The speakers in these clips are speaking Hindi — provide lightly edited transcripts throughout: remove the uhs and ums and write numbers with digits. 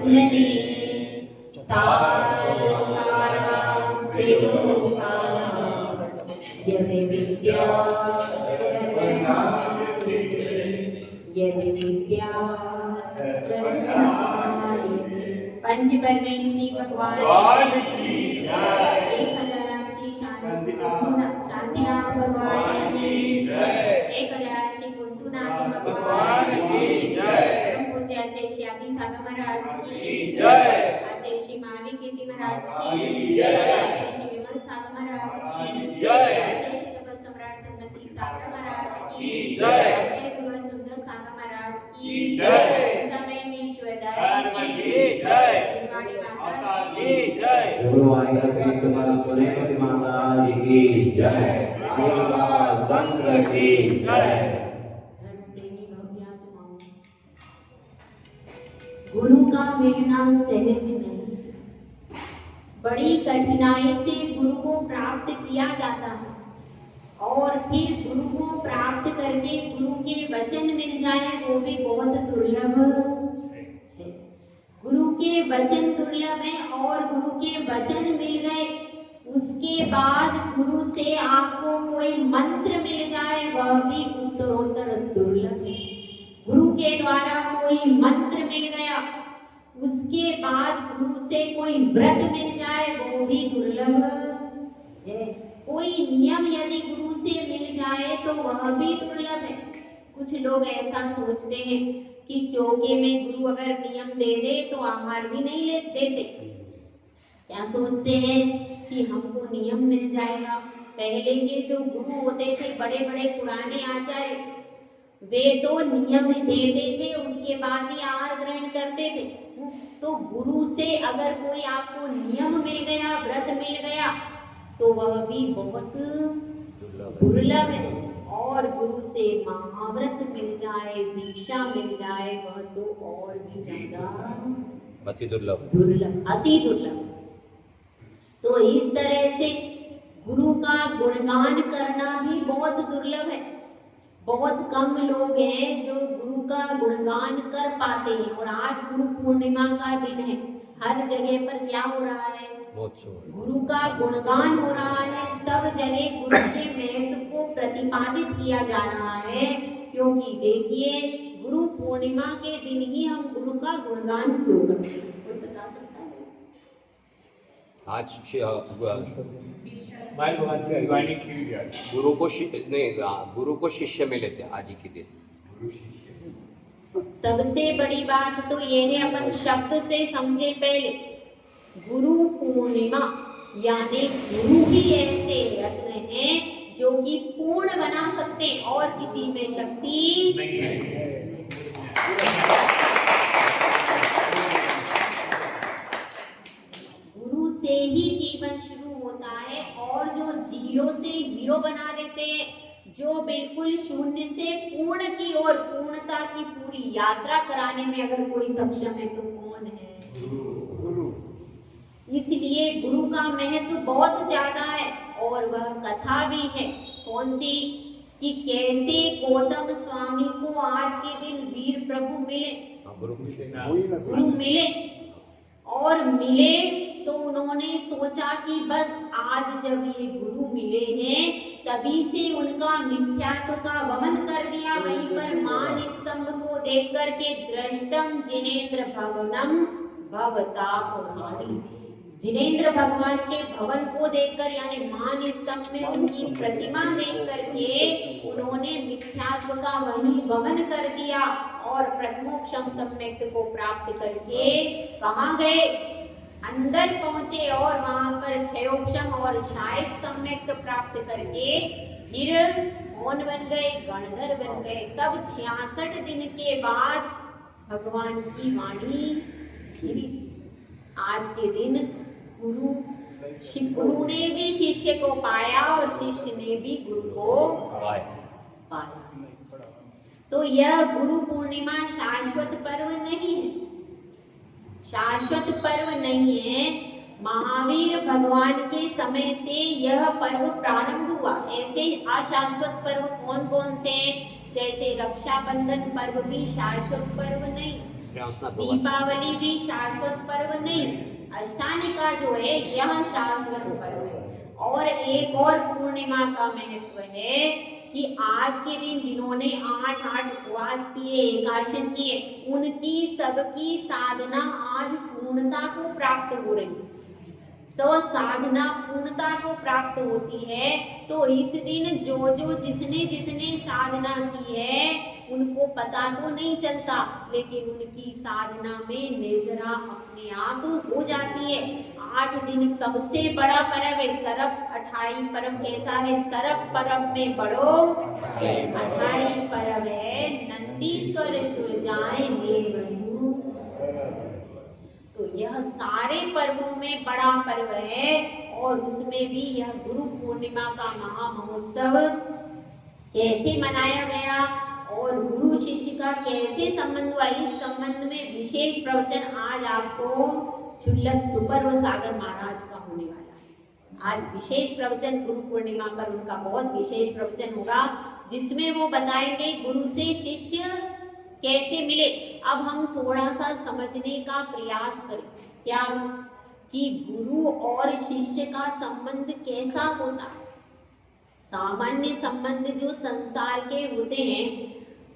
पुनले सालोकारां त्रिलोकानां यदि विद्या यदि विद्या पंचपरमेश्वरी भगवान की जय। एक हजार श्री शांतिनाथ भगवान की जय। एक हजार श्री कुंतुनाथ भगवान की जय। पूज्य आचार्य श्री आदि सागर महाराज की जय। आचार्य श्री महावीर कीर्ति महाराज की जय। आचार्य श्री विमल सागर महाराज की जय। आचार्य श्री तपस सम्राट सन्मति सागर महाराज की जय। आचार्य कुमार सुंदर सागर महाराज की जय। समय में ईश्वरदास की जय। माता की जय। गुरुवाणी श्री सुमति माता की जय। देवता संघ की जय। गुरु का मिलना सहज नहीं, बड़ी कठिनाई से गुरु को प्राप्त किया जाता है और फिर गुरु को प्राप्त करके गुरु के वचन मिल जाए वो भी बहुत दुर्लभ है। गुरु के वचन दुर्लभ है और गुरु के वचन मिल गए उसके बाद गुरु से आपको कोई मंत्र मिल जाए वह भी उत्तरोत्तर दुर्लभ है। गुरु के द्वारा कोई मंत्र मिल गया उसके बाद गुरु से कोई व्रत मिल जाए वो भी दुर्लभ है। कोई नियम यदि गुरु से मिल जाए तो वह भी दुर्लभ है। कुछ लोग ऐसा सोचते हैं कि चौके में गुरु अगर नियम दे दे तो आहार भी नहीं देते। क्या सोचते हैं कि हमको नियम मिल जाएगा। पहले के जो गुरु होते थे बड़े बड़े पुराने आचार्य वे तो नियम देते थे उसके बाद ही आहार ग्रहण करते थे। तो गुरु से अगर कोई आपको नियम मिल गया व्रत मिल गया तो वह भी बहुत दुर्लभ है। और गुरु से महाव्रत मिल जाए दीक्षा मिल जाए वह तो और भी ज्यादा अति दुर्लभ अति दुर्लभ। तो इस तरह से गुरु का गुणगान करना भी बहुत दुर्लभ है। बहुत कम लोग हैं जो गुरु का गुणगान कर पाते हैं। और आज गुरु पूर्णिमा का दिन है, हर जगह पर क्या हो रहा है गुरु का गुणगान हो रहा है। सब जगह गुरु के महत्व को प्रतिपादित किया जा रहा है। क्योंकि देखिए गुरु पूर्णिमा के दिन ही हम गुरु का गुणगान क्यों करते हैं, कोई बता सकता है? आज गुरु को शिष्य मिले थे आज ही के दिन। सबसे बड़ी बात तो ये है अपन शब्द से समझे पहले गुरु पूर्णिमा यानी गुरु ही ऐसे रत्न हैं जो कि पूर्ण बना सकते हैं और किसी में शक्ति नहीं है। गुरु से ही जीवन शुरू होता है और जो जीरो से हीरो बना देते हैं, जो बिल्कुल शून्य से पूर्ण की ओर पूर्णता की पूरी यात्रा कराने में अगर कोई सक्षम है तो कौन है? गुरु। इसलिए गुरु का महत्व बहुत ज्यादा है। और वह कथा भी है कौन सी कि कैसे गौतम स्वामी को आज के दिन वीर प्रभु मिले। गुरु मिले और मिले तो उन्होंने सोचा कि बस आज जब ये गुरु मिले हैं तभी से उनका मिथ्यात्व का वमन कर दिया। वहीं पर मान स्तंभ को देख करके दृष्टम जिनेन्द्र भवनम भवतापहारी, जिनेन्द्र भगवान के भवन को देखकर यानी मान स्तंभ में उनकी प्रतिमा देख करके उन्होंने मिथ्यात्व का वही वमन कर दिया और प्रथमोक्षम सम्यक्त को प्राप्त करके कहाँ गए? अंदर पहुंचे और वहां पर क्षयोक्षम और क्षायक सम्यक्त प्राप्त करके फिर कौन बन गए? गणधर बन गए। तब 66 दिन के बाद भगवान की वाणी फिरी। आज के दिन गुरु ने भी शिष्य को पाया और शिष्य ने भी गुरु को पाया। तो यह गुरु पूर्णिमा शाश्वत पर्व नहीं है, शाश्वत पर्व नहीं है। महावीर भगवान के समय से यह पर्व प्रारंभ हुआ। ऐसे अशाश्वत पर्व कौन कौन से हैं? जैसे रक्षाबंधन पर्व भी शाश्वत पर्व नहीं, दुसऱ्या अंशना दीपावली भी शाश्वत पर्व नहीं, अष्टानिका जो है यह शाश्वत पर्व है। और एक और पूर्णिमा का महत्व है कि आज के दिन जिन्होंने 8 उपवास किए, एकादशन किए, उनकी सबकी साधना आज पूर्णता को प्राप्त हो रही है। साधना पूर्णता को प्राप्त होती है। तो इस दिन जो जिसने साधना की है उनको पता तो नहीं चलता, लेकिन उनकी साधना में निर्जरा अपने आप हो जाती है। 8 दिन सबसे बड़ा पर्व है सरप अठाई पर्व। कैसा है सरप पर्व में बड़ो अठाई पर्व है, नंदीश्वर सुरजाए ले वसु। तो यह सारे पर्वों में बड़ा पर्व है और उसमें भी यह गुरु पूर्णिमा का महामहोत्सव कैसे मनाया गया और गुरु शिष्य का कैसे संबंध हुआ, इस संबंध में विशेष प्रवचन आज आपको क्षुल्लक सुपर्व सागर महाराज का होने वाला है। आज विशेष प्रवचन गुरु पूर्णिमा पर उनका बहुत विशेष प्रवचन होगा, जिसमें वो बताएंगे गुरु से शिष्य कैसे मिले। अब हम थोड़ा सा समझने का प्रयास करें क्या कि गुरु और शिष्य का संबंध कैसा होता है। सामान्य संबंध जो संसार के होते हैं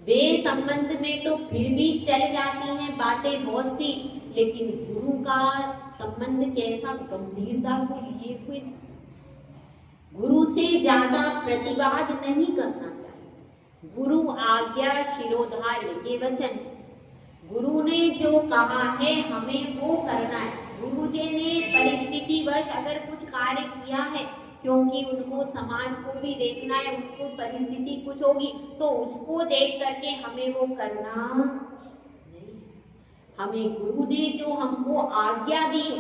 वे संबंध में तो फिर भी चल जाती हैं बातें बहुत सी, लेकिन गुरु का संबंध कैसा, गंभीरता को लिए हुए। गुरु से ज्यादा प्रतिवाद नहीं करना चाहिए। गुरु आज्ञा शिरोधार्य ये वचन, गुरु ने जो कहा है हमें वो करना है। गुरु जी ने परिस्थितिवश अगर कुछ कार्य किया है, क्योंकि उनको समाज को भी देखना है, उनको परिस्थिति कुछ होगी तो उसको देख करके हमें वो करना नहीं। हमें गुरु ने जो हमको आज्ञा दी,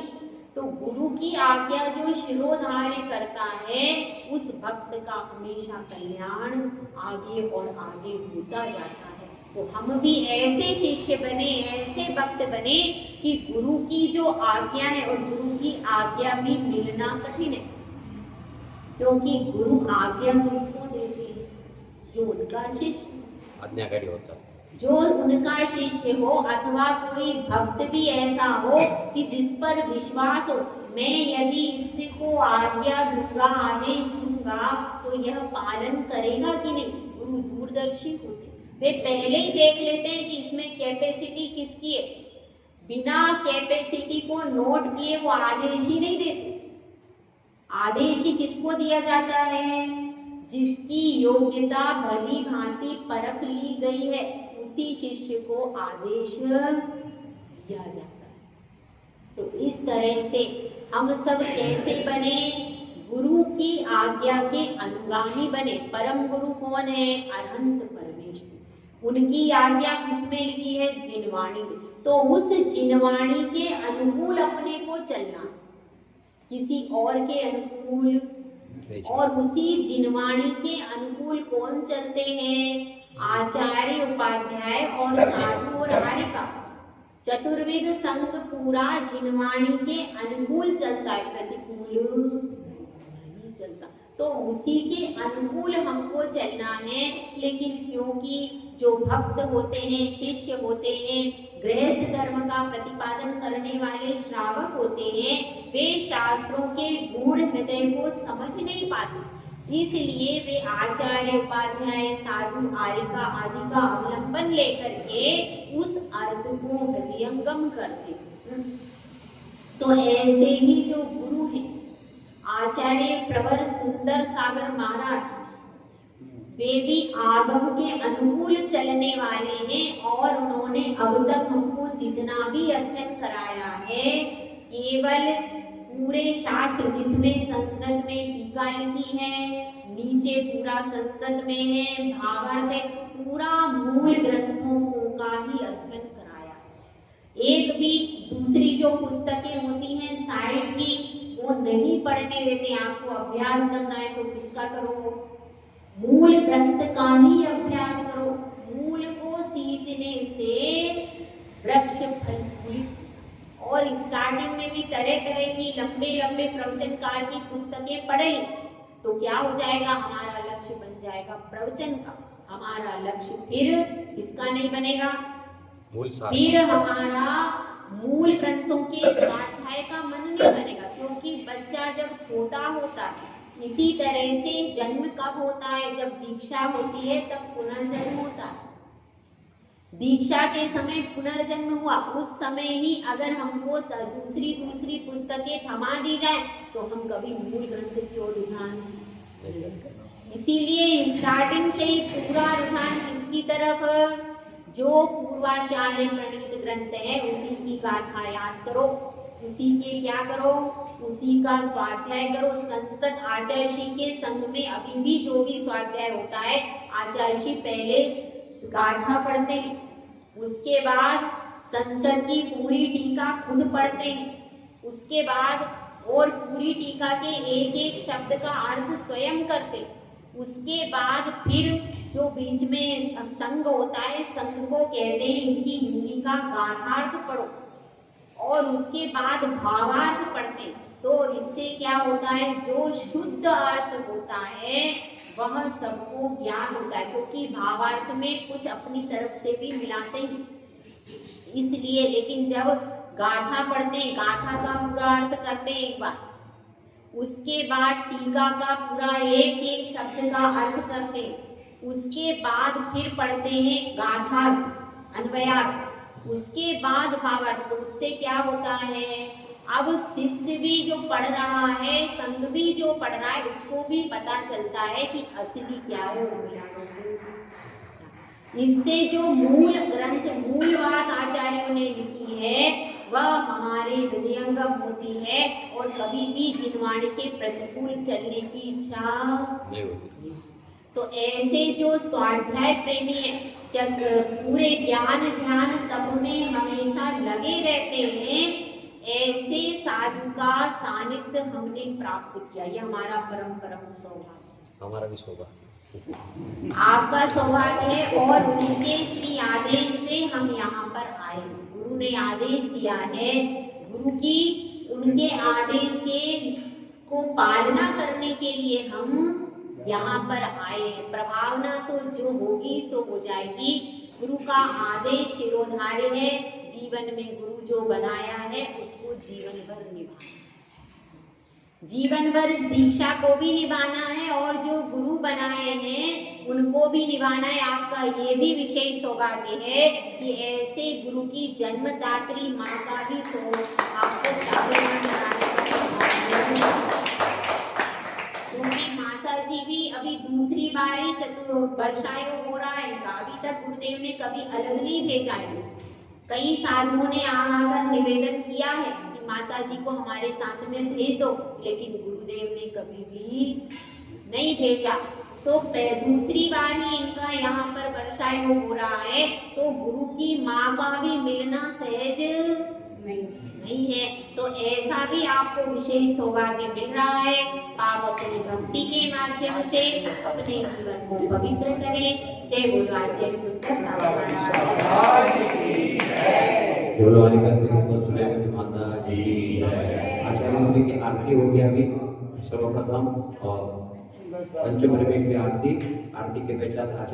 तो गुरु की आज्ञा जो शिरोधार्य करता है उस भक्त का हमेशा कल्याण आगे और आगे होता जाता है। तो हम भी ऐसे शिष्य बने, ऐसे भक्त बने कि गुरु की जो आज्ञा है, और गुरु की आज्ञा भी मिलना कठिन है, क्योंकि गुरु आज्ञा किसको देते हैं, जो उनका शिष्य आज्ञाकारी होता, जो उनका शिष्य हो, अथवा कोई भक्त भी ऐसा हो कि जिस पर विश्वास हो, मैं यदि इसको आज्ञा दूंगा, आदेश दूंगा तो यह पालन करेगा कि नहीं। गुरु दूरदर्शी होते, वे पहले ही देख लेते हैं कि इसमें कैपेसिटी किसकी है। बिना कैपेसिटी को नोट किए वो आदेश ही नहीं देते। आदेश ही किसको दिया जाता है, जिसकी योग्यता भली भांति परख ली गई है, उसी शिष्य को आदेश दिया जाता है। तो इस तरह से हम सब कैसे बने, गुरु की आज्ञा के अनुगामी बने। परम गुरु कौन है, अरहंत परमेश्वर। उनकी आज्ञा किसमें लिखी है, जिनवाणी में। तो उस जिनवाणी के अनुकूल अपने को चलना, किसी और के अनुकूल। और उसी जिनवाणी के अनुकूल कौन चलते हैं, आचार्य उपाध्याय और साधु और हारिका। चतुर्विद संघ पूरा जिनवाणी के अनुकूल चलता है, प्रतिकूल नहीं चलता। तो उसी के अनुकूल हमको चलना है। लेकिन क्योंकि जो भक्त होते हैं, शिष्य होते हैं, गृहस्थ धर्म का प्रतिपादन करने वाले श्रावक होते हैं, वे शास्त्रों के गूढ़ हृदय को समझ नहीं पाते। इसलिए वे आचार्य उपाध्याय साधु आरिका आदि का अवलंबन लेकर के उस अर्थ को हृदयंगम करते। तो ऐसे ही जो गुरु हैं, आचार्य प्रवर सुंदर सागर महाराज, वे भी आगम के अनुकूल चलने वाले हैं। और उन्होंने अब तक हमको जितना भी अध्ययन कराया है, केवल पूरे शास्त्र, जिसमें संस्कृत में टीका लिखी है, नीचे पूरा संस्कृत में है, भावार्थ है, पूरा मूल ग्रंथों का ही अध्ययन कराया। एक भी दूसरी जो पुस्तकें होती हैं साइड की, वो नहीं पढ़ने देते। आपको अभ्यास करना है तो किसका करो, मूल ग्रंथ का ही अभ्यास करो। मूल को सींचने से वृक्ष फल फूलित। और स्टार्टिंग में भी तरह तरह की लंबे लंबे प्रवचनकार की पुस्तकें पढ़ें तो क्या हो जाएगा, हमारा लक्ष्य बन जाएगा प्रवचन का। हमारा लक्ष्य फिर किसका नहीं बनेगा, मूल सार फिर हमारा मूल ग्रंथों के स्वाध्याय का मन नहीं बनेगा, क्योंकि बच्चा जब छोटा होता है, इसी तरह से जन्म कब होता है, जब दीक्षा होती है तब पुनर्जन्म होता है। दीक्षा के समय पुनर्जन्म हुआ, उस समय ही अगर हमको दूसरी पुस्तकें थमा दी जाए तो हम कभी मूल ग्रंथ की ओर रुझान नहीं करते। इसीलिए स्टार्टिंग से ही पूरा रुझान किसकी तरफ, जो पूर्वाचार्य प्रणीत ग्रंथ है उसी की गाथा याद करो, उसी के क्या करो, उसी का स्वाध्याय करो। संस्कृत आचार्य श्री के संग में अभी भी जो भी स्वाध्याय होता है, आचार्य श्री पहले गाथा पढ़ते हैं, उसके बाद संस्कृत की पूरी टीका खुद पढ़ते हैं, उसके बाद और पूरी टीका के एक एक शब्द का अर्थ स्वयं करते, उसके बाद फिर जो बीच में संग होता है, संग को कहते हैं इसकी हिंदी का गाथार्थ पढ़ो, और उसके बाद भावार्थ पढ़ते। तो इससे क्या होता है, जो शुद्ध अर्थ होता है वह सबको ज्ञान होता है, क्योंकि भावार्थ में कुछ अपनी तरफ से भी मिलाते हैं इसलिए। लेकिन जब गाथा पढ़ते हैं, गाथा का पूरा अर्थ करते हैं एक बार, उसके बाद टीका का पूरा एक एक शब्द का अर्थ करते हैं, उसके बाद फिर पढ़ते हैं गाथार्थ अन्वयार्थ, उसके बाद भावार्थ। तो उससे क्या होता है, अब शिष्य भी जो पढ़ रहा है, संघ भी जो पढ़ रहा है, उसको भी पता चलता है कि असली क्या है और मिलावट है। इससे जो मूल ग्रंथ, मूल बात आचार्यों ने लिखी है वह हमारे हृदयंगम होती है, और कभी भी जिनवाणी के प्रतिकूल चलने की इच्छा नहीं होती। तो ऐसे जो स्वाध्याय प्रेमी है, जब पूरे ज्ञान ध्यान तप में हमेशा लगे रहते हैं, ऐसे साधु का सानिध्य हमने प्राप्त किया। यह हमारा परम सौभाग्य, हमारा भी सौभाग्य, आपका सौभाग्य है। और उनके श्री आदेश से हम यहाँ पर आए, गुरु ने आदेश दिया है, गुरु की उनके आदेश के को पालना करने के लिए हम यहाँ पर आए हैं। प्रभावना तो जो होगी सो हो जाएगी, गुरु का आदेश शिरोधार्य है, जीवन में गुरु जो बनाया है उसको जीवन भर निभाना, जीवन भर दीक्षा को भी निभाना है, और जो गुरु बनाए हैं उनको भी निभाना है। आपका ये भी विशेष सौभाग्य है कि ऐसे गुरु की जन्मदात्री माँ का भी आपको क्योंकि माता जी भी अभी दूसरी बार ही वर्षायु हो रहा है इनका, अभी तक गुरुदेव ने कभी अलग नहीं भेजा है। कई साधुओं ने आकर निवेदन किया है कि माता जी को हमारे साथ में भेज दो, लेकिन गुरुदेव ने कभी भी नहीं भेजा। तो दूसरी बार ही इनका यहाँ पर वर्षायु हो रहा है, तो गुरु की माँ का भी मिलना सहज नहीं है। तो ऐसा भी आपको विशेष सौभाग्य मिल रहा है। आप अपनी भक्ति के माध्यम से अपने जीवन को पवित्र करें। जय बोलो आचार्य सुंदर माता जी, आचार्य श्री की आरती हो गया अभी सर्वप्रथम, और पंचम प्रवेश में आरती के पश्चात आचार्य